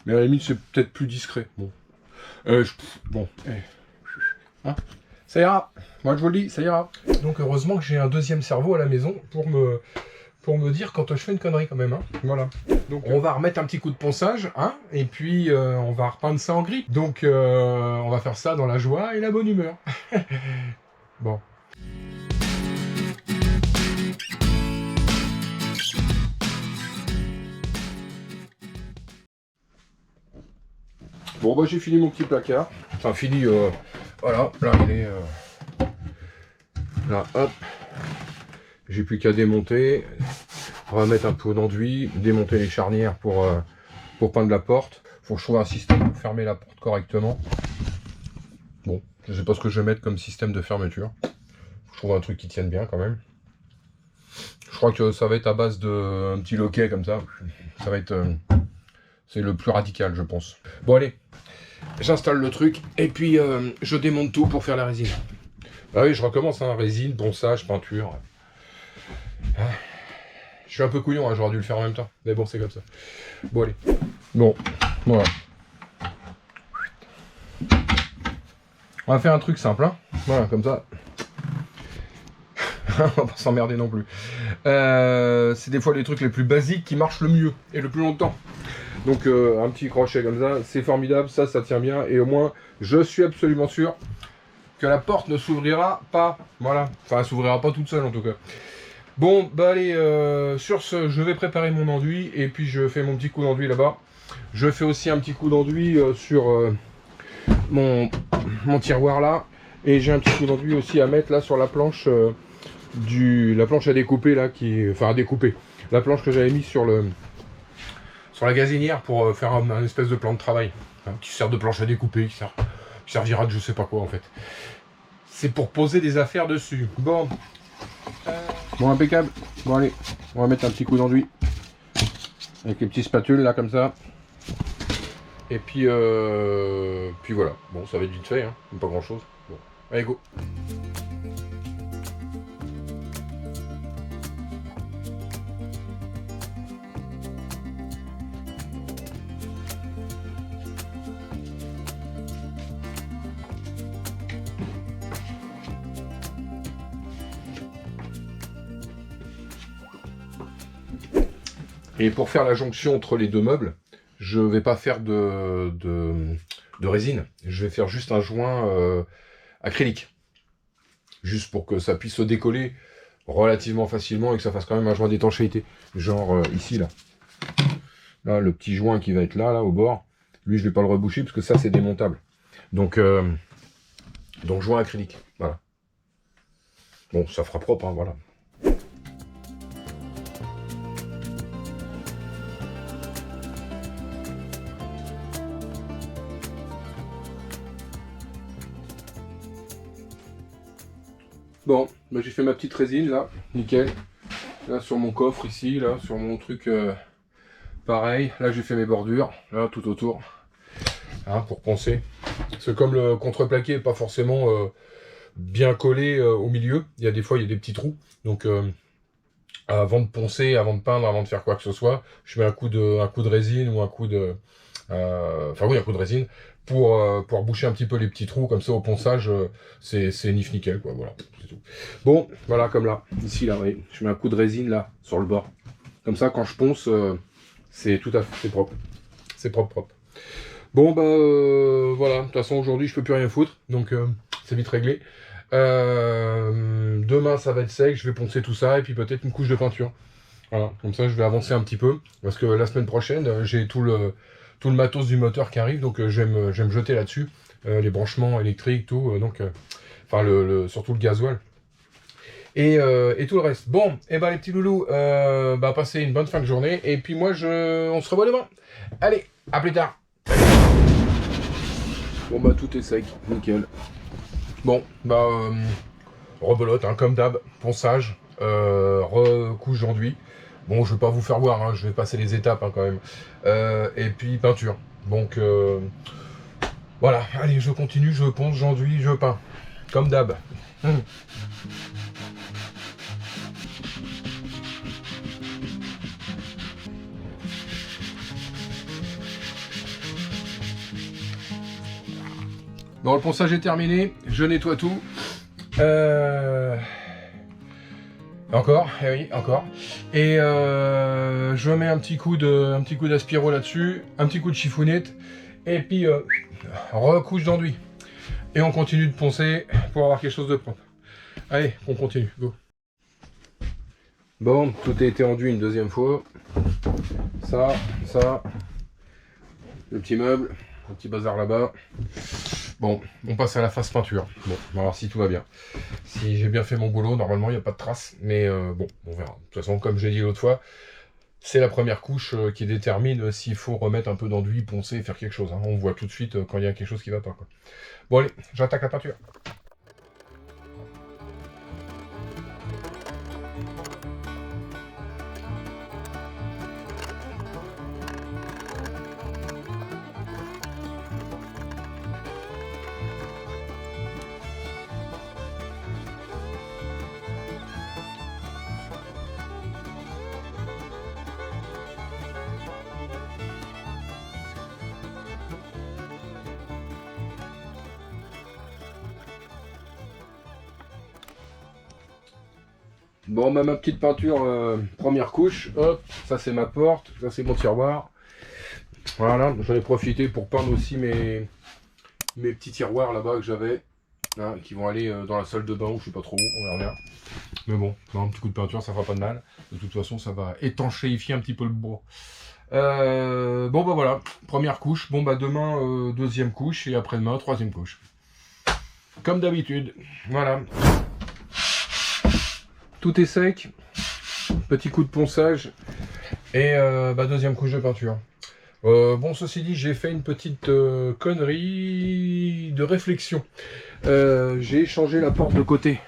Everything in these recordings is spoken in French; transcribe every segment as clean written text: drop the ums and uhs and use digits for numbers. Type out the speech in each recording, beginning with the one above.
Mais à la limite, c'est peut-être plus discret. Bon. Bon. Hein, ça ira. Moi, je vous le dis, ça ira. Donc, heureusement que j'ai un deuxième cerveau à la maison pour me dire quand je fais une connerie quand même. Hein. Voilà. Donc, on va remettre un petit coup de ponçage, hein, et puis on va repeindre ça en gris. Donc, on va faire ça dans la joie et la bonne humeur. Bon. Bon, bah j'ai fini mon petit placard. Enfin, fini, voilà, là il est... là, hop. J'ai plus qu'à démonter, remettre un peu d'enduit, démonter les charnières pour peindre la porte. Faut que je trouve un système pour fermer la porte correctement. Bon, je sais pas ce que je vais mettre comme système de fermeture. Je trouve un truc qui tienne bien quand même. Je crois que ça va être à base d'un petit loquet comme ça. Ça va être... c'est le plus radical, je pense. Bon, allez. J'installe le truc et puis je démonte tout pour faire la résine. Bah oui, je recommence, hein, résine, ponçage, peinture. Je suis un peu couillon, hein, j'aurais dû le faire en même temps. Mais bon, c'est comme ça. Bon, allez. Bon, voilà. On va faire un truc simple, hein. Voilà, comme ça. On va pas s'emmerder non plus. C'est des fois les trucs les plus basiques qui marchent le mieux et le plus longtemps. Donc un petit crochet comme ça, c'est formidable, ça tient bien. Et au moins, je suis absolument sûr que la porte ne s'ouvrira pas. Voilà, enfin elle s'ouvrira pas toute seule en tout cas. Bon, bah allez, sur ce, je vais préparer mon enduit. Et puis je fais mon petit coup d'enduit là-bas. Je fais aussi un petit coup d'enduit sur mon tiroir là. Et j'ai un petit coup d'enduit aussi à mettre là sur la planche, la planche à découper là, enfin à découper. La planche que j'avais mise sur la gazinière pour faire un espèce de plan de travail, hein, qui sert de planche à découper, qui servira de je sais pas quoi en fait. C'est pour poser des affaires dessus. Bon, impeccable. Bon allez, on va mettre un petit coup d'enduit avec les petites spatules là comme ça. Et puis voilà. Bon, ça va être vite fait, hein, pas grand chose. Bon, allez go. Et pour faire la jonction entre les deux meubles, je vais pas faire de résine. Je vais faire juste un joint acrylique. Juste pour que ça puisse se décoller relativement facilement et que ça fasse quand même un joint d'étanchéité. Genre ici, là. Là, le petit joint qui va être là, au bord. Lui, je vais pas le reboucher parce que ça, c'est démontable. Donc joint acrylique. Voilà. Bon, ça fera propre, hein, voilà. Bon, bah j'ai fait ma petite résine là, nickel. Là sur mon coffre ici, là sur mon truc pareil. Là j'ai fait mes bordures, là tout autour, hein, pour poncer. Parce que comme le contreplaqué n'est pas forcément bien collé au milieu, il y a des fois il y a des petits trous. Donc avant de poncer, avant de peindre, avant de faire quoi que ce soit, je mets un coup de résine ou un coup de... enfin oui, un coup de résine pour boucher un petit peu les petits trous, comme ça au ponçage c'est nif nickel quoi, voilà, c'est tout. Bon, voilà, comme là, ici là, oui, je mets un coup de résine là, sur le bord. Comme ça quand je ponce, c'est tout à fait, c'est propre. C'est propre. Bon bah voilà, de toute façon aujourd'hui je peux plus rien foutre, donc c'est vite réglé. Demain ça va être sec, je vais poncer tout ça, et puis peut-être une couche de peinture. Voilà, comme ça je vais avancer un petit peu, parce que la semaine prochaine, j'ai tout le matos du moteur qui arrive, donc je vais me jeter là-dessus, les branchements électriques, tout, enfin surtout le gasoil, et tout le reste. Bon, et ben les petits loulous, passez une bonne fin de journée, et puis moi on se revoit demain. Allez, à plus tard. Bon bah tout est sec, nickel. Bon, rebelote, hein, comme d'hab, ponçage, recouche d'enduit. Bon, je vais pas vous faire voir, hein, je vais passer les étapes hein, quand même. Et puis peinture. Donc voilà, allez, je continue, je ponce, j'enduis, je peins. Comme d'hab. Bon, le ponçage est terminé, je nettoie tout. Encore, eh oui, encore. Et je mets un petit coup d'aspiro là-dessus, un petit coup de chiffonnette, et puis recouche d'enduit. Et on continue de poncer pour avoir quelque chose de propre. Allez, on continue, go. Bon, tout a été enduit une deuxième fois. Ça, le petit meuble, le petit bazar là-bas. Bon, on passe à la phase peinture. Bon, on va voir si tout va bien. Si j'ai bien fait mon boulot, normalement il n'y a pas de traces. Mais bon, on verra. De toute façon, comme j'ai dit l'autre fois, c'est la première couche qui détermine s'il faut remettre un peu d'enduit, poncer, faire quelque chose. Hein. On voit tout de suite quand il y a quelque chose qui ne va pas, quoi. Bon allez, j'attaque la peinture. Bon, bah, ma petite peinture, première couche, hop, ça c'est ma porte, ça c'est mon tiroir. Voilà, j'en ai profité pour peindre aussi mes petits tiroirs là-bas que j'avais, hein, qui vont aller dans la salle de bain ou je sais pas trop où, on verra bien. Mais bon, un petit coup de peinture, ça fera pas de mal. De toute façon, ça va étanchéifier un petit peu le bois. Bon bah voilà, première couche. Bon bah demain, deuxième couche et après-demain, troisième couche. Comme d'habitude, voilà. Tout est sec, petit coup de ponçage et deuxième couche de peinture. Bon, ceci dit, j'ai fait une petite connerie de réflexion. J'ai changé la porte de côté.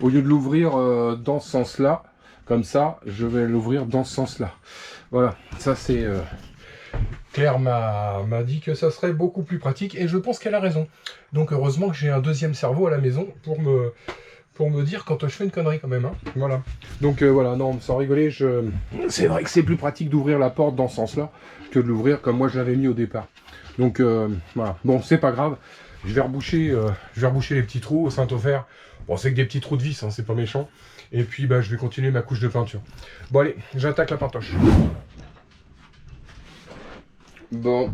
Au lieu de l'ouvrir dans ce sens-là, comme ça, je vais l'ouvrir dans ce sens-là. Voilà, ça c'est... Claire m'a dit que ça serait beaucoup plus pratique et je pense qu'elle a raison. Donc heureusement que j'ai un deuxième cerveau à la maison pour me dire quand je fais une connerie quand même. Hein. Voilà. Donc voilà, non, sans rigoler, c'est vrai que c'est plus pratique d'ouvrir la porte dans ce sens-là que de l'ouvrir comme moi je l'avais mis au départ. Donc voilà, bon, c'est pas grave. Je vais reboucher les petits trous au Saint-Ofer. Bon, c'est que des petits trous de vis, hein, c'est pas méchant. Et puis je vais continuer ma couche de peinture. Bon allez, j'attaque la peintoche. Bon.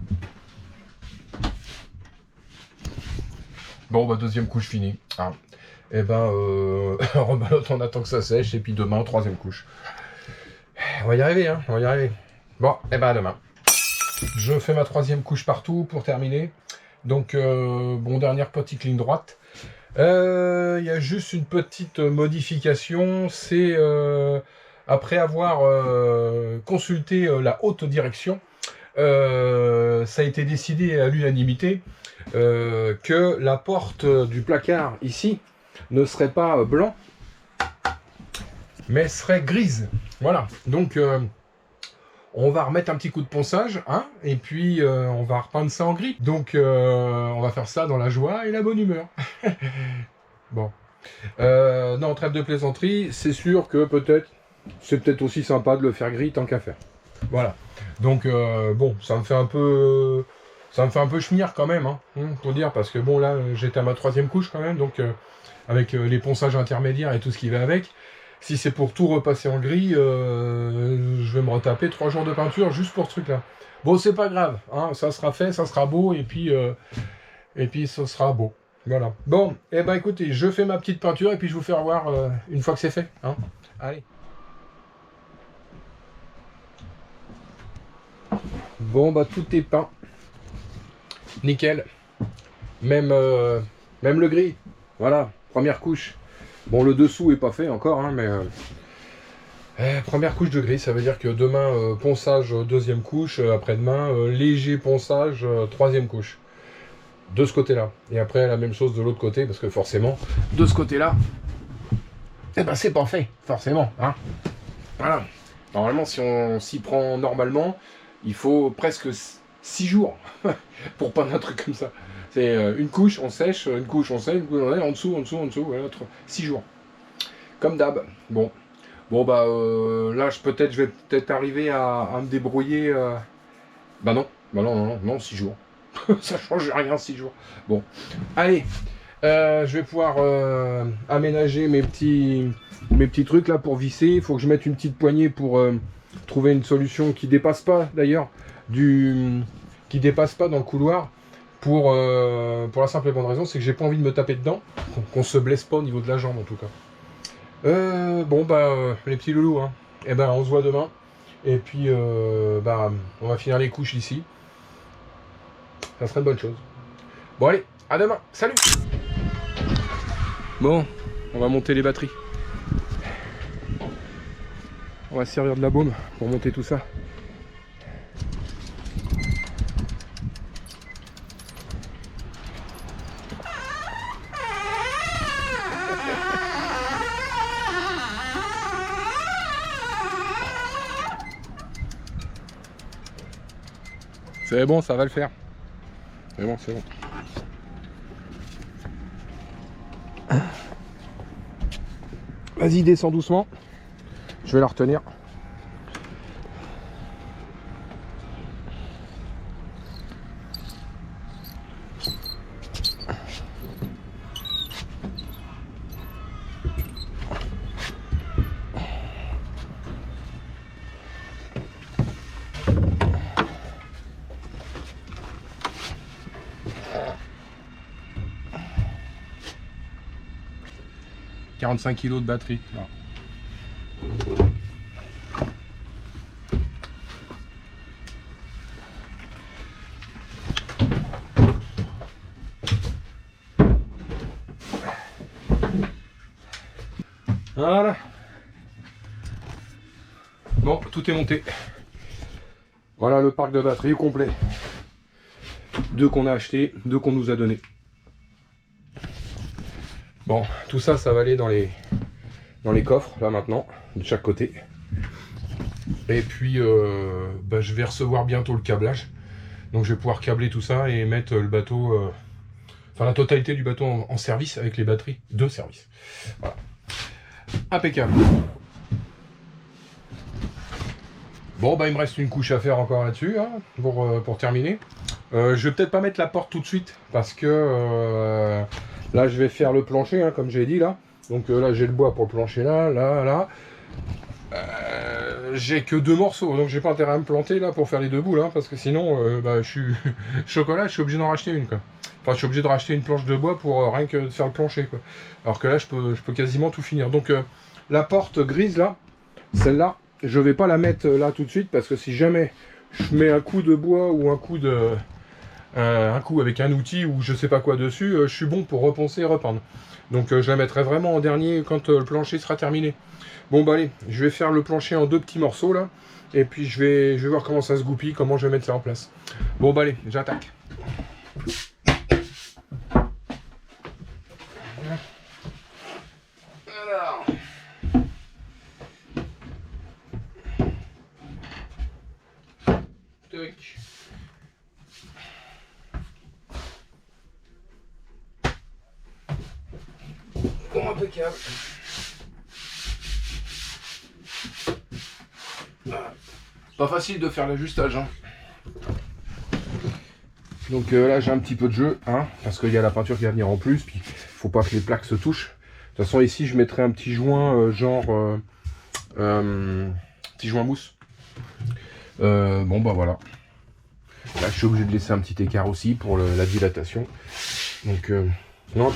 Bon, deuxième couche finie. Ah. Et rebelote, on attend que ça sèche, et puis demain, troisième couche. On va y arriver, hein, on va y arriver. Bon, à demain. Je fais ma troisième couche partout pour terminer. Donc, dernière petite ligne droite. Il y a juste une petite modification, c'est après avoir consulté la haute direction, ça a été décidé à l'unanimité que la porte du placard ici ne serait pas blanc, mais serait grise. Voilà, donc on va remettre un petit coup de ponçage, hein, et puis on va repeindre ça en gris. Donc on va faire ça dans la joie et la bonne humeur. Bon. Non, trêve de plaisanterie, c'est sûr que c'est peut-être aussi sympa de le faire gris tant qu'à faire. Voilà. Donc bon, ça me fait un peu schmir quand même, hein, pour dire, parce que bon là j'étais à ma troisième couche quand même, donc avec les ponçages intermédiaires et tout ce qui va avec. Si c'est pour tout repasser en gris, je vais me retaper 3 jours de peinture juste pour ce truc-là. Bon, c'est pas grave, hein, ça sera fait, ça sera beau, et puis ça sera beau. Voilà. Bon, écoutez, je fais ma petite peinture, et puis je vous fais revoir une fois que c'est fait. Hein. Allez. Bon, tout est peint. Nickel. Même le gris. Voilà, première couche. Bon, le dessous est pas fait encore, hein, mais... première couche de gris, ça veut dire que demain, ponçage deuxième couche, après-demain, léger ponçage troisième couche. De ce côté-là. Et après, la même chose de l'autre côté, parce que forcément, de ce côté-là, c'est pas fait, forcément. Hein. Voilà. Normalement, si on s'y prend normalement, il faut presque 6 jours pour peindre un truc comme ça. C'est une couche, on sèche, une couche, on sèche, une couche, on sèche, en dessous, voilà, 6 jours. Comme d'hab. Bon, là, je vais peut-être arriver à me débrouiller. Non, 6 jours. Ça change rien 6 jours. Bon, allez, je vais pouvoir aménager mes petits trucs là pour visser. Il faut que je mette une petite poignée pour trouver une solution qui dépasse pas d'ailleurs qui dépasse pas dans le couloir pour la simple et bonne raison, c'est que j'ai pas envie de me taper dedans, qu'on se blesse pas au niveau de la jambe en tout cas. Bon bah les petits loulous, hein. Et ben on se voit demain. Et puis bah on va finir les couches ici. Ça serait une bonne chose. Bon allez, à demain, salut. Bon, on va monter les batteries. On va se servir de la baume pour monter tout ça. C'est bon, ça va le faire. C'est bon, c'est bon. Vas-y, descends doucement. Je vais la retenir. « 45 kg de batterie. Là. Voilà. Bon, tout est monté. Voilà le parc de batterie complet. 2 qu'on a acheté, 2 qu'on nous a donné. Bon, tout ça, ça va aller dans les coffres, là maintenant, de chaque côté. Et puis, bah, je vais recevoir bientôt le câblage. Donc je vais pouvoir câbler tout ça et mettre le bateau, enfin la totalité du bateau en service avec les batteries de service. Voilà. Impeccable. Bon, bah il me reste une couche à faire encore là-dessus, hein, pour terminer. Je vais peut-être pas mettre la porte tout de suite, parce que là je vais faire le plancher, hein, comme j'ai dit là. Donc là j'ai le bois pour le plancher là. J'ai que 2 morceaux, donc j'ai pas intérêt à me planter là pour faire les 2 bouts là, parce que sinon bah, je suis chocolat, je suis obligé d'en racheter une quoi. Enfin je suis obligé de racheter une planche de bois pour rien que faire le plancher quoi. Alors que là je peux quasiment tout finir. Donc la porte grise là, celle-là, je vais pas la mettre là tout de suite, parce que si jamais je mets un coup de bois ou un coup avec un outil ou je sais pas quoi dessus, je suis bon pour reponcer et repeindre. Donc je la mettrai vraiment en dernier quand le plancher sera terminé. Bon bah allez, je vais faire le plancher en 2 petits morceaux là, et puis je vais voir comment ça se goupille, comment je vais mettre ça en place. Bon bah allez, j'attaque. Alors. Tac. Bon, impeccable. Pas facile de faire l'ajustage, hein. Donc là j'ai un petit peu de jeu, hein, parce qu'il y a la peinture qui va venir en plus, puis faut pas que les plaques se touchent. De toute façon ici je mettrai un petit joint petit joint mousse. Bon bah voilà. Là je suis obligé de laisser un petit écart aussi pour la dilatation. Donc non,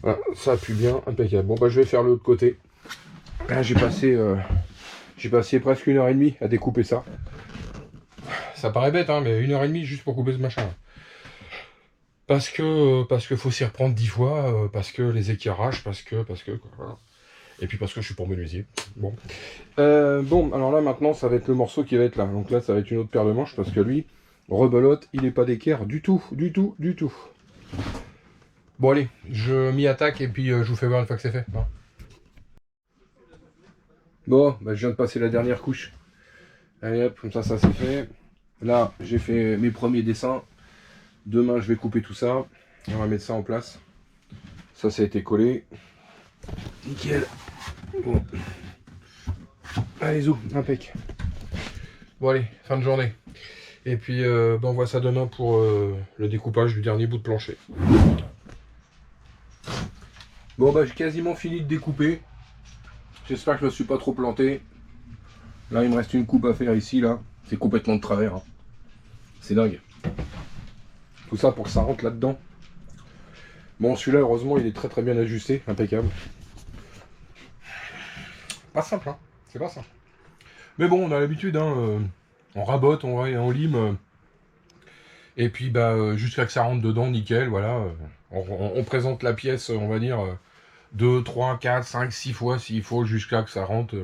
voilà, ça appuie bien, impeccable. Bon bah je vais faire l'autre côté. Là j'ai passé presque 1h30 à découper ça. Ça paraît bête, hein, mais 1h30 juste pour couper ce machin. Parce que faut s'y reprendre 10 fois, parce que les équirages, parce que quoi, voilà. Et puis parce que je suis pour menuisier. Bon. Bon, alors là maintenant ça va être le morceau qui va être là. Donc là ça va être une autre paire de manches, parce que lui, rebelote, il n'est pas d'équerre du tout. Bon allez, je m'y attaque et puis je vous fais voir une fois que c'est fait. Hein. Bon, bah, je viens de passer la dernière couche. Allez hop, comme ça c'est fait. Là, j'ai fait mes premiers dessins. Demain, je vais couper tout ça. On va mettre ça en place. Ça a été collé. Nickel. Bon. Allez, zou, impec. Bon, allez, fin de journée. Et puis ben, on voit ça demain pour le découpage du dernier bout de plancher. Bon bah j'ai quasiment fini de découper. J'espère que je me suis pas trop planté. Là il me reste une coupe à faire ici là. C'est complètement de travers. Hein. C'est dingue. Tout ça pour que ça rentre là-dedans. Bon celui-là heureusement il est très bien ajusté, impeccable. Pas simple hein, c'est pas simple. Mais bon on a l'habitude hein, on rabote, on lime. Et puis bah jusqu'à que ça rentre dedans, nickel, voilà. On présente la pièce, on va dire, 2, 3, 4, 5, 6 fois s'il faut, jusqu'à que ça rentre.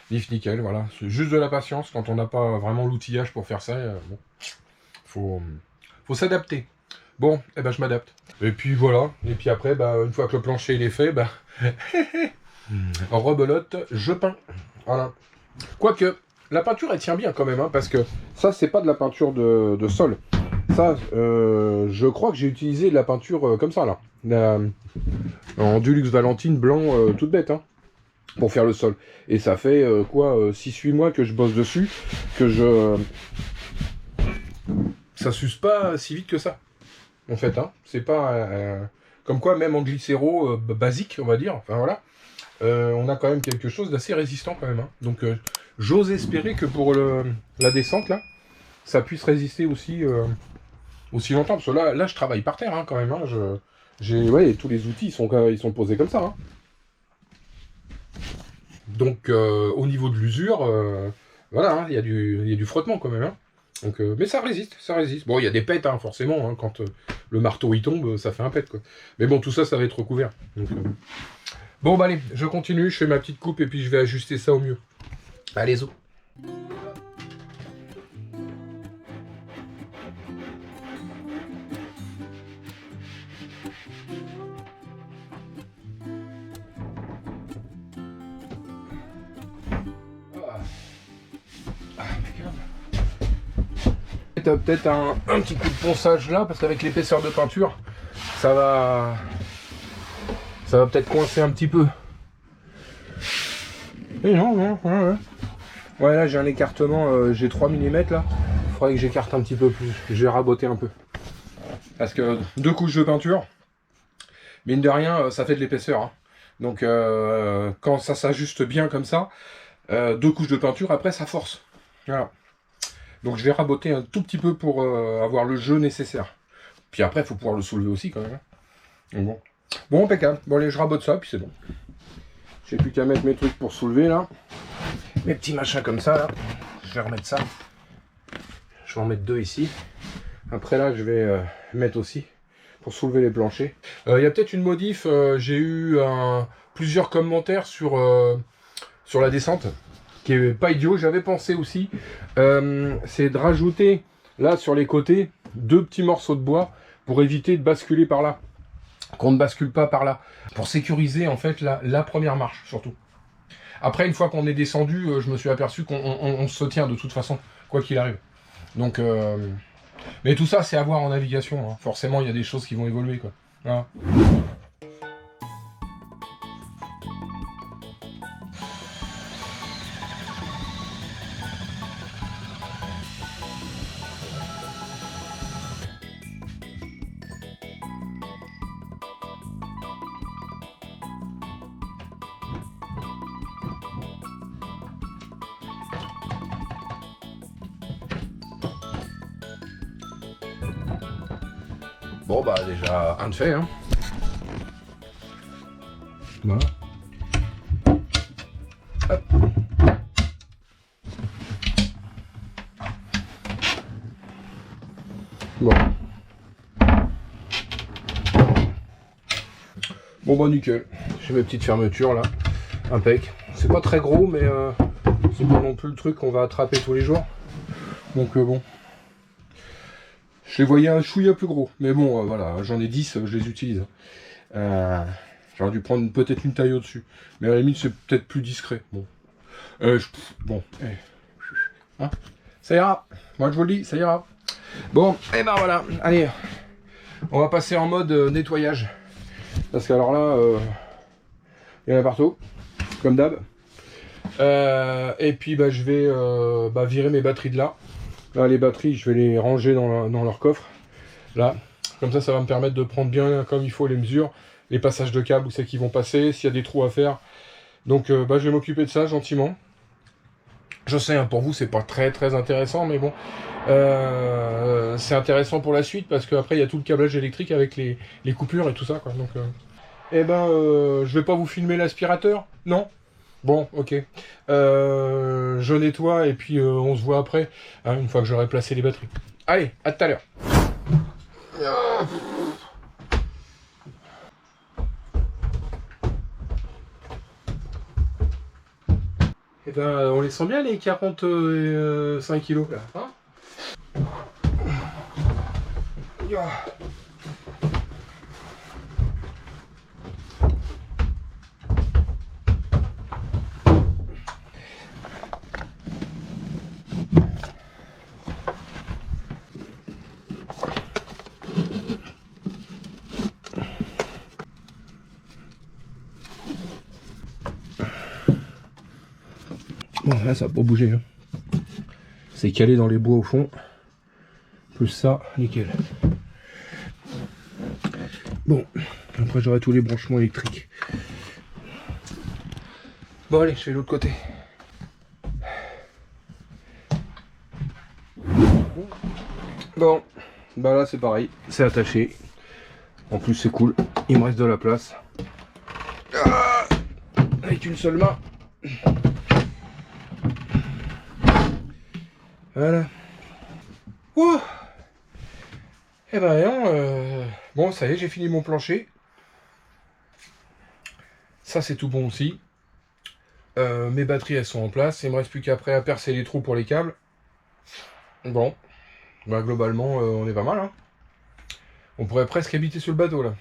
Nif nickel, voilà. C'est juste de la patience quand on n'a pas vraiment l'outillage pour faire ça. Bon, faut s'adapter. Bon, eh ben je m'adapte. Et puis voilà. Et puis après, bah, une fois que le plancher il est fait, bah en rebelote, je peins. Voilà. Quoique, la peinture elle tient bien quand même, hein, parce que ça c'est pas de la peinture de sol. Ça, je crois que j'ai utilisé de la peinture comme ça là. En Dulux Valentine blanc, toute bête, hein, pour faire le sol. Et ça fait quoi, 6-8 mois que je bosse dessus, que ça s'use pas si vite que ça. En fait, hein, c'est pas comme quoi même en glycéro basique, on va dire. Enfin voilà, on a quand même quelque chose d'assez résistant quand même. Hein. Donc j'ose espérer que pour la descente là, ça puisse résister aussi longtemps. Parce que là je travaille par terre hein, quand même. Hein, ouais, tous les outils ils sont posés comme ça. Hein. Donc au niveau de l'usure, voilà, hein, il y a du frottement quand même. Hein. Donc, mais ça résiste, ça résiste. Bon, il y a des pets, hein, forcément, hein, quand le marteau il tombe, ça fait un pet, quoi. Mais bon, tout ça, ça va être recouvert. Donc, bon, bah allez, je continue, je fais ma petite coupe et puis je vais ajuster ça au mieux. Allez, zo. Peut-être un petit coup de ponçage là, parce qu'avec l'épaisseur de peinture, ça va peut-être coincer un petit peu. Et non, ouais. Ouais, là j'ai un écartement, j'ai 3 mm là. Il faudrait que j'écarte un petit peu plus, je vais raboter un peu. Parce que 2 couches de peinture, mine de rien, ça fait de l'épaisseur. Hein. Donc quand ça s'ajuste bien comme ça, 2 couches de peinture, après ça force. Voilà. Donc je vais raboter un tout petit peu pour avoir le jeu nécessaire. Puis après, il faut pouvoir le soulever aussi quand même. Donc bon, impeccable. Bon, allez, je rabote ça, puis c'est bon. J'ai plus qu'à mettre mes trucs pour soulever là. Mes petits machins comme ça là. Je vais remettre ça. Je vais en mettre 2 ici. Après là, je vais mettre aussi pour soulever les planchers. Il y a peut-être une modif. J'ai eu plusieurs commentaires sur la descente. Qui est pas idiot, j'avais pensé aussi, c'est de rajouter là sur les côtés 2 petits morceaux de bois pour éviter de basculer par là, qu'on ne bascule pas par là, pour sécuriser en fait la première marche surtout. Après une fois qu'on est descendu, je me suis aperçu qu'on se tient de toute façon, quoi qu'il arrive. Donc, mais tout ça c'est à voir en navigation, hein. Forcément il y a des choses qui vont évoluer quoi. Voilà. Bon bah déjà un de fait hein. Voilà. Hop. Bon. Bon bah nickel. J'ai mes petites fermetures là. Impec. C'est pas très gros mais c'est pas non plus le truc qu'on va attraper tous les jours. Donc bon. Je les voyais un chouïa plus gros. Mais bon voilà, j'en ai 10, je les utilise. J'aurais dû prendre peut-être une taille au-dessus. Mais à la limite c'est peut-être plus discret. Bon. Bon. Hein, ça ira. Moi je vous le dis, ça ira. Bon, et ben voilà. Allez. On va passer en mode nettoyage. Parce que alors là, il y en a partout. Comme d'hab. Et puis bah, je vais virer mes batteries de là. Là, les batteries, je vais les ranger dans leur coffre. Là, comme ça va me permettre de prendre bien comme il faut les mesures, les passages de câbles, où c'est qu'ils vont passer, s'il y a des trous à faire. Donc, je vais m'occuper de ça gentiment. Je sais, hein, pour vous, c'est pas très intéressant, mais bon, c'est intéressant pour la suite parce qu'après, il y a tout le câblage électrique avec les coupures et tout ça, quoi. Donc, je vais pas vous filmer l'aspirateur, non? Bon, ok. Je nettoie et puis on se voit après, hein, une fois que j'aurai placé les batteries. Allez, à tout à l'heure. Eh ben, on les sent bien les 45 kilos là, hein? Bon, là, ça va pas bouger. Hein. C'est calé dans les bois au fond. Plus ça, nickel. Bon, après j'aurai tous les branchements électriques. Bon, allez, je fais l'autre côté. Bon, bah là c'est pareil, c'est attaché. En plus c'est cool, il me reste de la place. Ah, avec une seule main. Voilà. Ouh. Eh ben bon, ça y est, j'ai fini mon plancher. Ça c'est tout bon aussi. Mes batteries elles sont en place. Il me reste plus qu'après à percer les trous pour les câbles. Bon, bah globalement on est pas mal. Hein. On pourrait presque habiter sur le bateau là.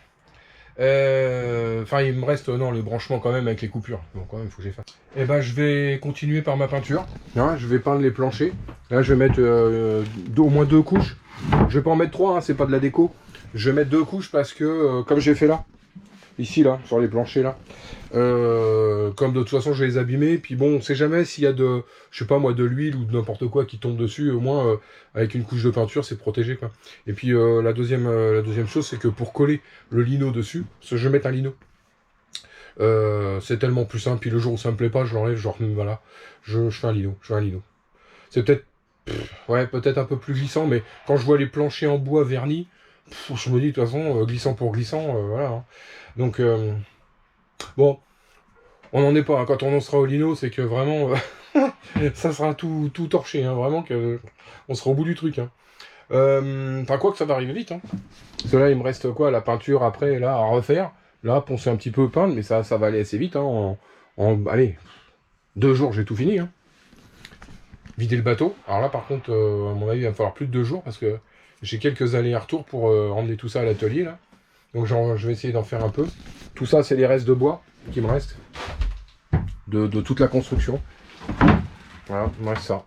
Enfin, il me reste non les branchements quand même avec les coupures. Donc quand même, il faut que j'ai fait. Et ben, je vais continuer par ma peinture. Hein, je vais peindre les planchers. Là, je vais mettre au moins 2 couches. Je vais pas en mettre 3, hein, c'est pas de la déco. Je vais mettre 2 couches parce que, comme j'ai fait là, ici là, sur les planchers là, comme de toute façon je vais les abîmer. Puis bon, on sait jamais s'il y a de, je sais pas moi, de l'huile ou de n'importe quoi qui tombe dessus. Au moins, avec une couche de peinture, c'est protégé quoi. Et puis la deuxième chose, c'est que pour coller le lino dessus, parce que je vais mettre un lino. C'est tellement plus simple. Puis le jour où ça me plaît pas, je l'enlève. Genre voilà, je fais un lino. C'est peut-être, ouais, peut-être un peu plus glissant, mais quand je vois les planchers en bois vernis, je me dis de toute façon glissant pour glissant, voilà. Hein. Donc bon, on n'en est pas. Hein. Quand on en sera au lino, c'est que vraiment, ça sera tout torché. Hein. Vraiment que on sera au bout du truc. Hein. Enfin quoi que ça va arriver vite. Hein. Parce que là, il me reste quoi, la peinture après là à refaire. Là, poncer un petit peu, peindre, mais ça va aller assez vite. Hein. Allez, 2 jours, j'ai tout fini. Hein. Vider le bateau. Alors là, par contre, à mon avis, il va me falloir plus de 2 jours parce que j'ai quelques allers-retours pour emmener tout ça à l'atelier là. Donc je vais essayer d'en faire un peu. Tout ça, c'est les restes de bois qui me restent de toute la construction. Voilà, il me reste ça.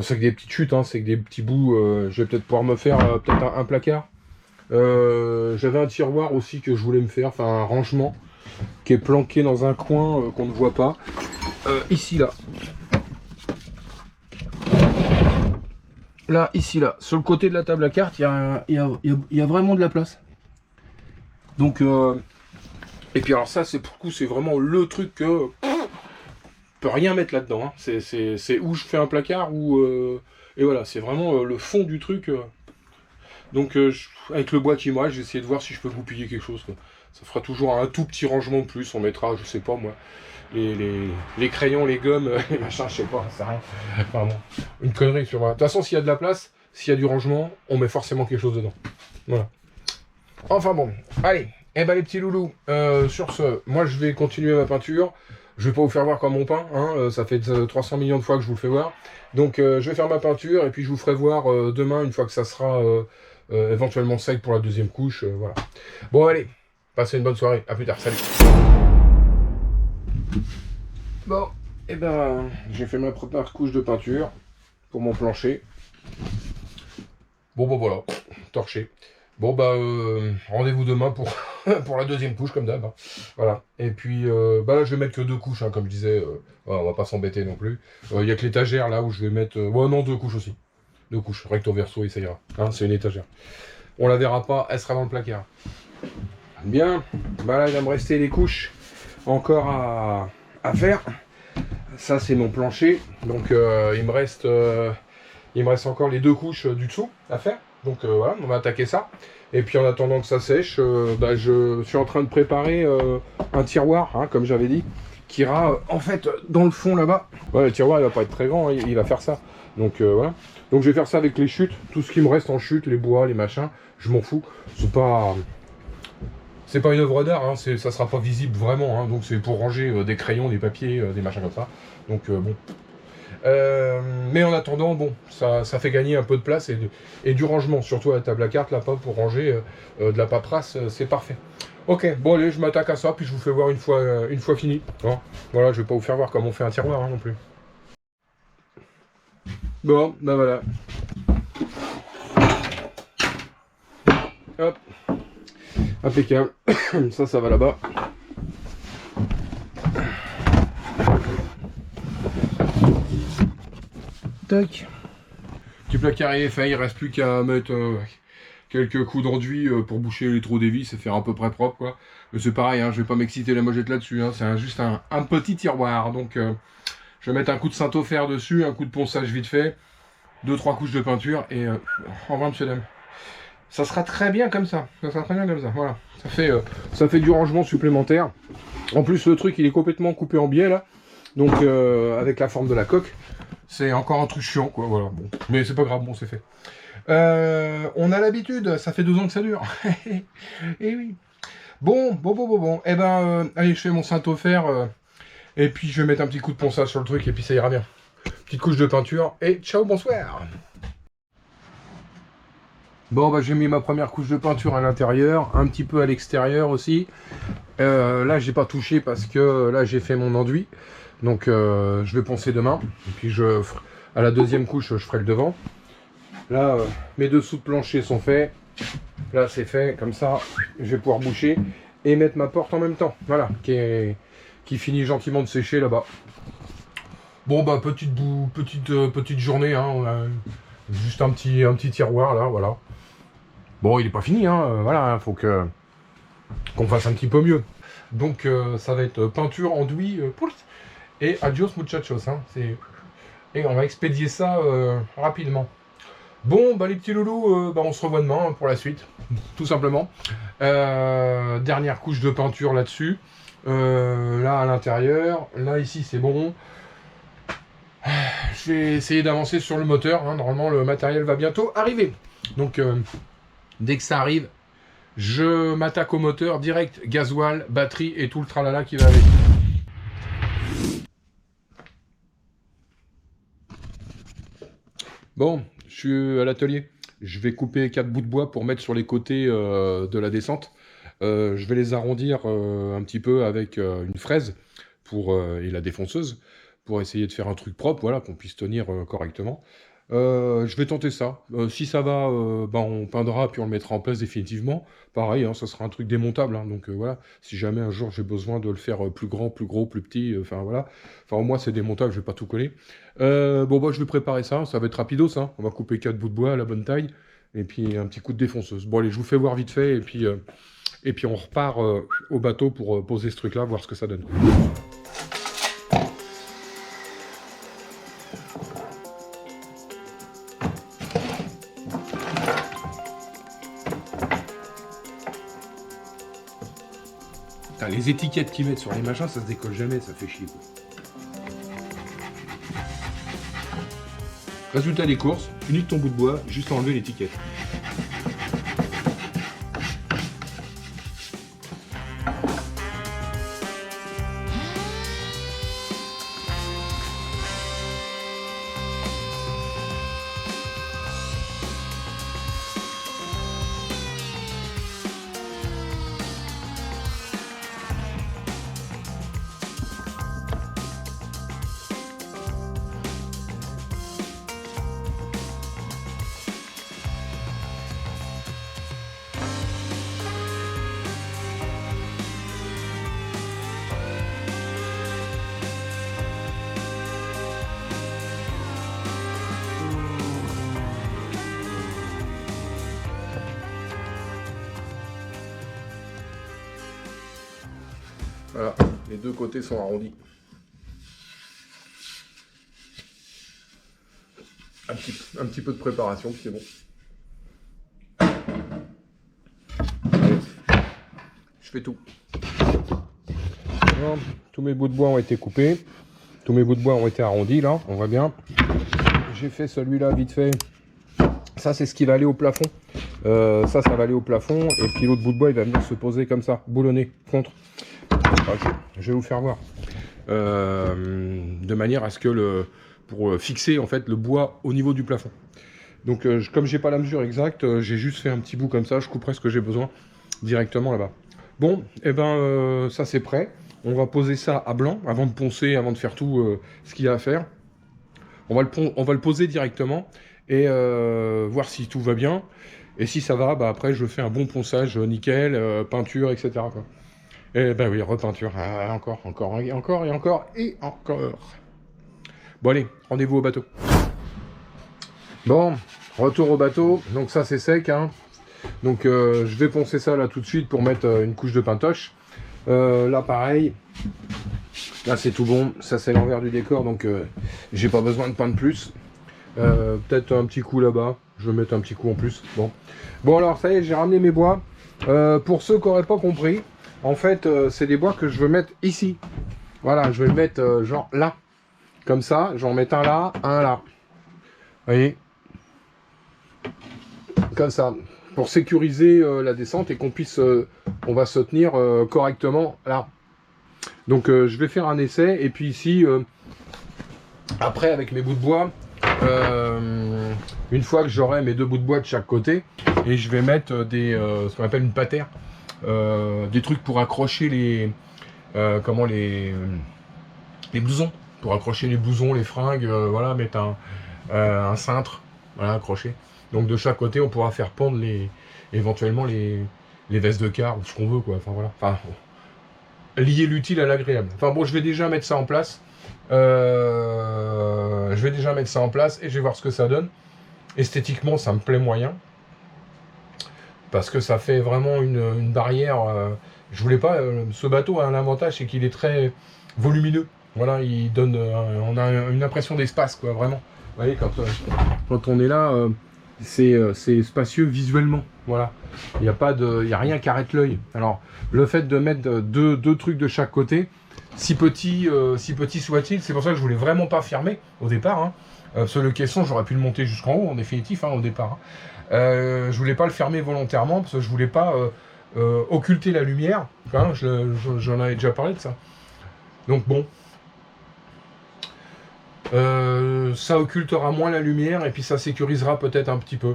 C'est que des petites chutes, hein, c'est que des petits bouts. Je vais peut-être pouvoir me faire peut-être un placard. J'avais un tiroir aussi que je voulais me faire, enfin un rangement qui est planqué dans un coin qu'on ne voit pas. Ici là. Là, ici là, sur le côté de la table à cartes, il y a vraiment de la place. Donc, et puis alors ça, c'est pour le coup, c'est vraiment le truc que peut rien mettre là-dedans. Hein. C'est où je fais un placard ou et voilà, c'est vraiment le fond du truc. Donc avec le bois qui me reste, j'ai essayé de voir si je peux goupiller quelque chose. Quoi. Ça fera toujours un tout petit rangement de plus. On mettra, je sais pas moi, les crayons, les gommes, les machins, je sais pas, c'est rien. Enfin bon, une connerie sur moi. De toute façon, s'il y a de la place, s'il y a du rangement, on met forcément quelque chose dedans. Voilà. Enfin bon, allez. Eh ben les petits loulous, sur ce, moi je vais continuer ma peinture. Je vais pas vous faire voir comme on peint, hein, ça fait 300 millions de fois que je vous le fais voir. Donc je vais faire ma peinture et puis je vous ferai voir demain une fois que ça sera éventuellement sec pour la deuxième couche. Voilà. Bon allez, passez une bonne soirée, à plus tard, salut. Bon, et ben j'ai fait ma première couche de peinture pour mon plancher. Bon voilà, torché. Bon, bah, rendez-vous demain pour, pour la deuxième couche, comme d'hab. Hein. Voilà. Et puis, bah là, je vais mettre que 2 couches, hein, comme je disais. Voilà, on va pas s'embêter non plus. Il y a que l'étagère, là, où je vais mettre... ouais, non, 2 couches aussi. 2 couches. Recto verso, et ça ira. Hein, c'est une étagère. On la verra pas, elle sera dans le placard. Bien. Bah là, il va me rester les couches encore à faire. Ça, c'est mon plancher. Donc, il me reste encore les 2 couches du dessous à faire. Donc voilà, on va attaquer ça. Et puis en attendant que ça sèche, bah, je suis en train de préparer un tiroir, hein, comme j'avais dit, qui ira en fait dans le fond là-bas. Ouais, le tiroir il va pas être très grand, hein, il va faire ça. Donc voilà. Donc je vais faire ça avec les chutes, tout ce qui me reste en chute, les bois, les machins, je m'en fous. C'est pas une œuvre d'art, hein, ça sera pas visible vraiment, hein, donc c'est pour ranger des crayons, des papiers, des machins comme ça. Donc bon. Mais en attendant, bon, ça fait gagner un peu de place et du rangement, surtout à la table à cartes, là, pas pour ranger de la paperasse, c'est parfait. Ok, bon allez, je m'attaque à ça, puis je vous fais voir une fois fini. Hein. Voilà, je vais pas vous faire voir comment on fait un tiroir hein, non plus. Bon, ben voilà. Hop. Impeccable. Ça va là-bas. Tac. Petit placard est fait, il reste plus qu'à mettre quelques coups d'enduit pour boucher les trous des vis et faire à peu près propre quoi. Mais c'est pareil, hein, je vais pas m'exciter la mojette là-dessus, hein, c'est juste un petit tiroir. Donc je vais mettre un coup de Saint-Ofer dessus, un coup de ponçage vite fait, 2-3 couches de peinture et au revoir monsieur dame. Ça sera très bien comme ça, voilà. Ça fait du rangement supplémentaire. En plus le truc il est complètement coupé en biais là, donc avec la forme de la coque. C'est encore un truc chiant, quoi, voilà. Bon. Mais c'est pas grave, bon, c'est fait. On a l'habitude, ça fait 2 ans que ça dure. Et oui. Bon. Eh ben, allez, je fais mon Saint-Ofer. Et puis, je vais mettre un petit coup de ponçage sur le truc, et puis ça ira bien. Petite couche de peinture, et ciao, bonsoir. Bon, bah, j'ai mis ma première couche de peinture à l'intérieur, un petit peu à l'extérieur aussi. Là, j'ai pas touché parce que là, j'ai fait mon enduit. Donc je vais poncer demain. Et puis à la deuxième couche, je ferai le devant. Là, mes dessous de plancher sont faits. Là, c'est fait. Comme ça, je vais pouvoir boucher et mettre ma porte en même temps. Voilà, qui finit gentiment de sécher là-bas. Bon, bah, petite journée. Hein, on a juste un petit tiroir là, voilà. Bon, il est pas fini, hein. Voilà, faut qu'on fasse un petit peu mieux. Donc, ça va être peinture, enduit, et adios muchachos, hein, et on va expédier ça rapidement. Bon, bah les petits loulous, bah, on se revoit demain hein, pour la suite, tout simplement. Dernière couche de peinture là-dessus. Là à l'intérieur, là ici c'est bon. Je vais essayer d'avancer sur le moteur, hein. Normalement le matériel va bientôt arriver. Donc dès que ça arrive, je m'attaque au moteur direct, gasoil, batterie et tout le tralala qui va avec. Bon, je suis à l'atelier. Je vais couper 4 bouts de bois pour mettre sur les côtés de la descente. Je vais les arrondir un petit peu avec une fraise et la défonceuse pour essayer de faire un truc propre, voilà, qu'on puisse tenir correctement. Je vais tenter ça. Si ça va, ben on peindra puis on le mettra en place définitivement. Pareil, hein, ça sera un truc démontable. Hein, donc voilà, si jamais un jour j'ai besoin de le faire plus grand, plus gros, plus petit, enfin voilà. Enfin au moins c'est démontable, je vais pas tout coller. Bon bah je vais préparer ça, ça va être rapidos. Hein. On va couper 4 bouts de bois à la bonne taille. Et puis un petit coup de défonceuse. Bon allez, je vous fais voir vite fait et puis on repart au bateau pour poser ce truc là, voir ce que ça donne. Les étiquettes qu'ils mettent sur les machins, ça se décolle jamais, ça fait chier. Quoi. Résultat des courses, tu niques ton bout de bois, juste enlever l'étiquette. Voilà, les deux côtés sont arrondis. Un petit peu de préparation, puis c'est bon. Allez, je fais tout. Alors, tous mes bouts de bois ont été coupés. Tous mes bouts de bois ont été arrondis, là, on voit bien. J'ai fait celui-là vite fait. Ça, c'est ce qui va aller au plafond. Ça va aller au plafond. Et puis l'autre bout de bois, il va venir se poser comme ça, boulonné, contre. Okay, je vais vous faire voir. De manière à ce que pour fixer en fait le bois au niveau du plafond. Donc comme j'ai pas la mesure exacte, j'ai juste fait un petit bout comme ça, je couperai ce que j'ai besoin directement là-bas. Bon, et ben ça c'est prêt. On va poser ça à blanc avant de poncer, avant de faire tout ce qu'il y a à faire. On va le poser directement et voir si tout va bien. Et si ça va, bah après je fais un bon ponçage nickel, peinture, etc. quoi. Et ben oui, repeinture, encore. Bon allez, rendez-vous au bateau. Bon, retour au bateau, donc ça c'est sec, hein. Donc je vais poncer ça là tout de suite pour mettre une couche de peintoche. Là pareil, là c'est tout bon, ça c'est l'envers du décor, donc j'ai pas besoin de peindre plus. Peut-être un petit coup là-bas, je vais mettre un petit coup en plus. Bon alors ça y est, j'ai ramené mes bois. Pour ceux qui n'auraient pas compris, en fait c'est des bois que je veux mettre ici. Voilà, je vais le mettre genre là. Comme ça, j'en mets un là, un là. Vous voyez? Comme ça. Pour sécuriser la descente et qu'on puisse, on va se tenir correctement là. Donc je vais faire un essai. Et puis ici, après avec mes bouts de bois, une fois que j'aurai mes deux bouts de bois de chaque côté, et je vais mettre ce qu'on appelle une patère. Des trucs pour accrocher les blousons. Pour accrocher les blousons, les fringues, voilà, mettre un cintre, voilà, accroché. Donc de chaque côté, on pourra faire pendre éventuellement les vestes de quart ou ce qu'on veut, quoi. Enfin voilà. Enfin, lier l'utile à l'agréable. Enfin bon, je vais déjà mettre ça en place. Et je vais voir ce que ça donne. Esthétiquement, ça me plaît moyen. Parce que ça fait vraiment une barrière. Je voulais pas. Ce bateau a un avantage, c'est qu'il est très volumineux. Voilà, il donne. On a une impression d'espace, quoi, vraiment. Vous voyez, quand on est là, c'est spacieux visuellement. Voilà. Il n'y a rien qui arrête l'œil. Alors, le fait de mettre deux trucs de chaque côté, si petit soit-il, c'est pour ça que je voulais vraiment pas fermer au départ. Hein. Parce que le caisson, j'aurais pu le monter jusqu'en haut, en définitif, hein, au départ. Hein. Je voulais pas le fermer volontairement parce que je voulais pas occulter la lumière. Hein, j'en avais déjà parlé de ça. Donc bon. Ça occultera moins la lumière et puis ça sécurisera peut-être un petit peu.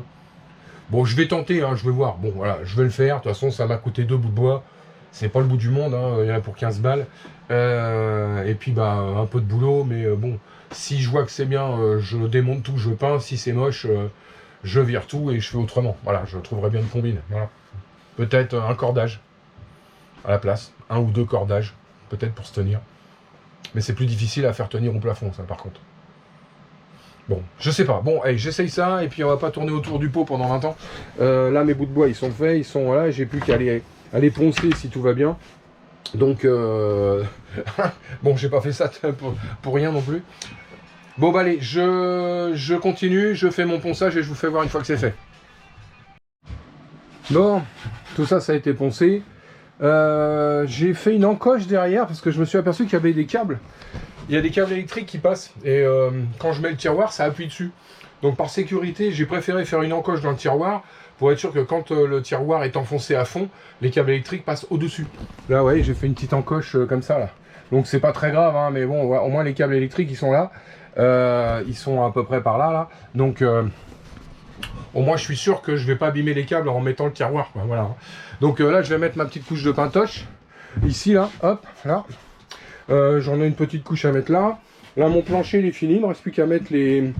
Bon, je vais tenter, hein, je vais voir. Bon, voilà, je vais le faire. De toute façon, ça m'a coûté 2 bouts de bois. C'est pas le bout du monde, hein, il y en a pour 15 balles. Et puis, bah, un peu de boulot, mais bon, si je vois que c'est bien, je démonte tout, je peins. Si c'est moche, je vire tout et je fais autrement. Voilà, je trouverai bien une combine. Voilà. Peut-être un cordage à la place. 1 ou 2 cordages, peut-être pour se tenir. Mais c'est plus difficile à faire tenir au plafond, ça, par contre. Bon, je sais pas. Bon, allez, j'essaye ça, et puis on va pas tourner autour du pot pendant 20 ans. Là, mes bouts de bois, ils sont faits, ils sont là, j'ai plus qu'à les poncer si tout va bien. Donc, bon, j'ai pas fait ça pour rien non plus. Bon, bah allez, je continue, je fais mon ponçage et je vous fais voir une fois que c'est fait. Bon, tout ça, ça a été poncé. J'ai fait une encoche derrière parce que je me suis aperçu qu'il y avait des câbles. Il y a des câbles électriques qui passent et quand je mets le tiroir, ça appuie dessus. Donc par sécurité, j'ai préféré faire une encoche dans le tiroir pour être sûr que quand le tiroir est enfoncé à fond, les câbles électriques passent au-dessus. Là, ouais, j'ai fait une petite encoche comme ça là. Donc c'est pas très grave, hein, mais bon, au moins les câbles électriques ils sont là. Ils sont à peu près par là. Donc au moins je suis sûr que je vais pas abîmer les câbles en mettant le tiroir, quoi, voilà. Donc là je vais mettre ma petite couche de peintoche ici là, hop, là. J'en ai une petite couche à mettre là. Là mon plancher il est fini, il ne me reste plus qu'à mettre les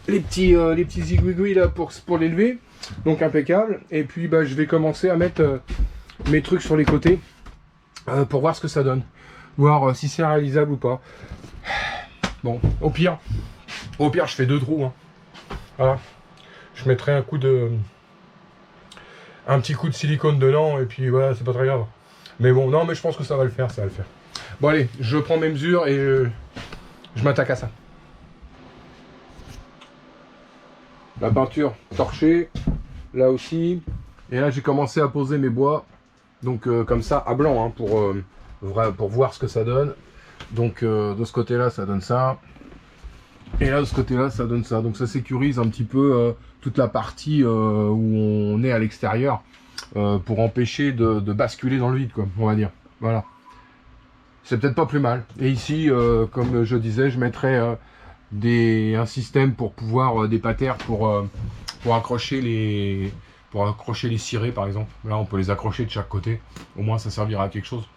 petits aiguilles là pour l'élever. Donc impeccable. Et puis bah, je vais commencer à mettre mes trucs sur les côtés pour voir ce que ça donne. Voir si c'est réalisable ou pas. Bon, au pire je fais 2 trous. Hein. Voilà. Je mettrai un petit coup de silicone dedans et puis voilà, c'est pas très grave. Mais bon, non mais je pense que ça va le faire, Bon allez, je prends mes mesures et je m'attaque à ça. La peinture torchée, là aussi. Et là j'ai commencé à poser mes bois. Donc comme ça, à blanc, hein, pour voir ce que ça donne. Donc de ce côté-là, ça donne ça. Et là, de ce côté-là, ça donne ça. Donc ça sécurise un petit peu toute la partie où on est à l'extérieur pour empêcher de basculer dans le vide, quoi, on va dire. Voilà. C'est peut-être pas plus mal. Et ici, comme je disais, je mettrai un système pour pouvoir des patères pour accrocher les cirés, par exemple. Là, on peut les accrocher de chaque côté. Au moins, ça servira à quelque chose.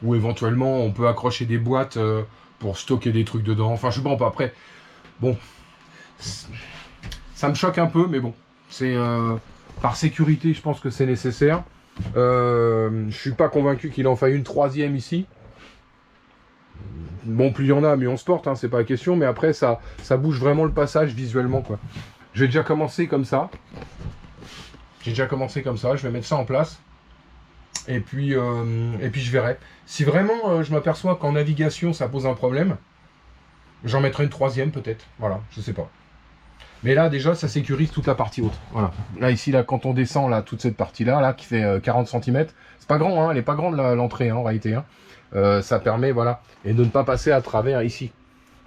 Ou éventuellement, on peut accrocher des boîtes pour stocker des trucs dedans. Enfin, je sais pas, après... Bon, ça me choque un peu, mais bon, c'est par sécurité, je pense que c'est nécessaire. Je suis pas convaincu qu'il en faille une troisième ici. Bon, plus il y en a, mieux on se porte, hein, c'est pas la question, mais après ça bouge vraiment le passage visuellement, quoi. J'ai déjà commencé comme ça. Je vais mettre ça en place. Et puis je verrai. Si vraiment je m'aperçois qu'en navigation ça pose un problème, j'en mettrai une troisième peut-être, voilà, je sais pas. Mais là déjà ça sécurise toute la partie haute. Voilà. Là ici, là, quand on descend là, toute cette partie-là, là, qui fait 40 cm, c'est pas grand, hein, elle est pas grande l'entrée hein, en réalité. Hein. Ça permet, voilà, et de ne pas passer à travers ici.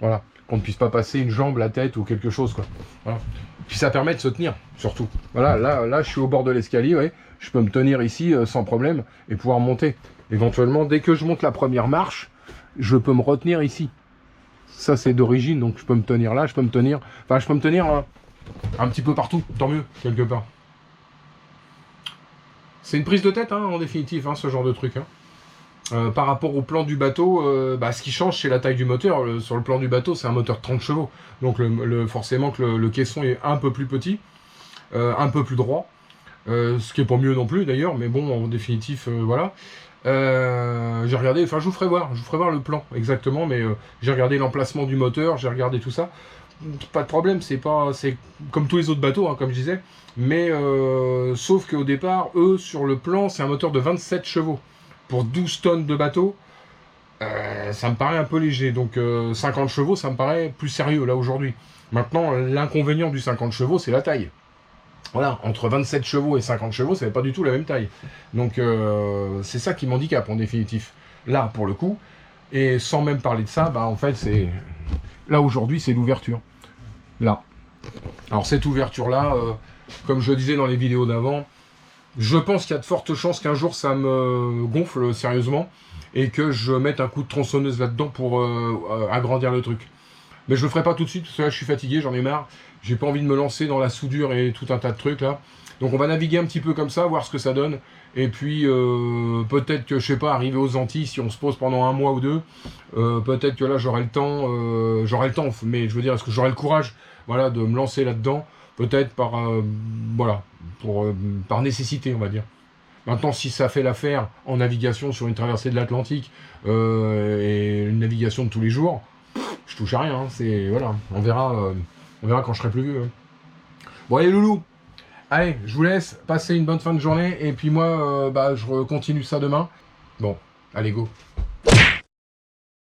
Voilà. Qu'on ne puisse pas passer une jambe, la tête ou quelque chose, quoi. Voilà. Puis ça permet de se tenir, surtout. Voilà, là je suis au bord de l'escalier, ouais. Je peux me tenir ici sans problème et pouvoir monter. Éventuellement, dès que je monte la première marche, je peux me retenir ici. Ça c'est d'origine, donc je peux me tenir là, je peux me tenir un petit peu partout, tant mieux, quelque part. C'est une prise de tête, hein, en définitive, hein, ce genre de truc. Hein. Par rapport au plan du bateau, ce qui change, c'est la taille du moteur. Sur le plan du bateau, c'est un moteur de 30 chevaux. Donc forcément que le caisson est un peu plus petit, un peu plus droit. Ce qui est pas mieux non plus d'ailleurs, mais bon, en définitif, voilà. J'ai regardé, enfin je vous ferai voir le plan exactement, mais j'ai regardé l'emplacement du moteur, j'ai regardé tout ça. Pas de problème, c'est comme tous les autres bateaux, hein, comme je disais, mais sauf qu'au départ, eux, sur le plan, c'est un moteur de 27 chevaux. Pour 12 tonnes de bateau, ça me paraît un peu léger, donc 50 chevaux, ça me paraît plus sérieux là aujourd'hui. Maintenant, l'inconvénient du 50 chevaux, c'est la taille. Voilà, entre 27 chevaux et 50 chevaux, ça n'est pas du tout la même taille. Donc c'est ça qui m'handicape en définitif. Là, pour le coup, et sans même parler de ça, en fait, c'est... Là, aujourd'hui, c'est l'ouverture. Là. Alors cette ouverture-là, comme je le disais dans les vidéos d'avant, je pense qu'il y a de fortes chances qu'un jour, ça me gonfle sérieusement et que je mette un coup de tronçonneuse là-dedans pour agrandir le truc. Mais je le ferai pas tout de suite, parce que là, je suis fatigué, j'en ai marre. J'ai pas envie de me lancer dans la soudure et tout un tas de trucs là. Donc on va naviguer un petit peu comme ça, voir ce que ça donne. Et puis peut-être que, je sais pas, arriver aux Antilles, si on se pose pendant un mois ou deux, peut-être que là j'aurai le temps, mais je veux dire, est-ce que j'aurai le courage, voilà, de me lancer là-dedans, peut-être par nécessité, on va dire. Maintenant, si ça fait l'affaire en navigation sur une traversée de l'Atlantique et une navigation de tous les jours, je touche à rien, hein, voilà, on verra quand je serai plus vieux. Hein. Bon allez loulou, allez, je vous laisse, passer une bonne fin de journée, et puis moi, je continue ça demain. Bon, allez go.